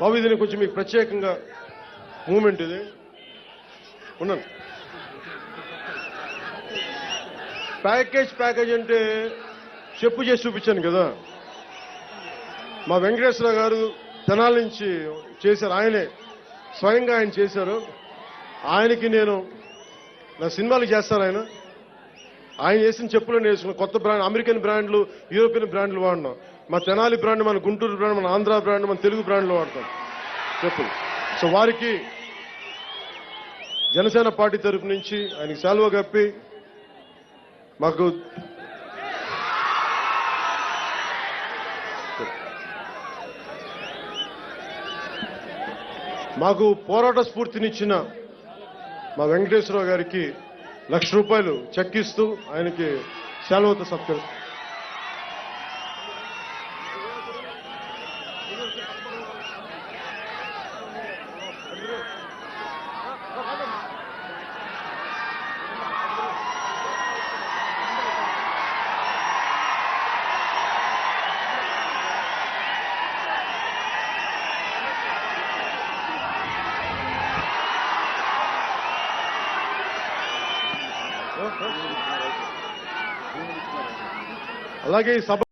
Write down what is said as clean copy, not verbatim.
బాబు ఇది కొంచెం మీకు ప్రత్యేకంగా మూమెంట్ ఇది ఉన్నాను. ప్యాకేజ్ అంటే చెప్పు చేసి చూపించాను కదా. మా వెంకటేశ్వరరావు గారు తెనాలి నుంచి చేశారు, ఆయనే స్వయంగా ఆయన చేశారు. ఆయనకి నేను నా సినిమాలు చేస్తాను. ఆయన చేసిన చెప్పులు వేసుకున్నాం. కొత్త బ్రాండ్, అమెరికన్ బ్రాండ్లు, యూరోపియన్ బ్రాండ్లు వాడినాం. మా తెనాలి బ్రాండ్, మన గుంటూరు బ్రాండ్, మన ఆంధ్ర బ్రాండ్, మన తెలుగు బ్రాండ్లు వాడతాం చెప్పులు. సో వారికి జనసేన పార్టీ తరఫు నుంచి ఆయనకి శాలువా కప్పి మాకు పోరాట స్ఫూర్తినిచ్చిన మా వెంకటేశ్వరరావు గారికి ₹1,00,000 చెక్ ఇస్తూ ఆయనకి శాలువాతో సత్కరిస్తాం. అలాగే ఈ సభ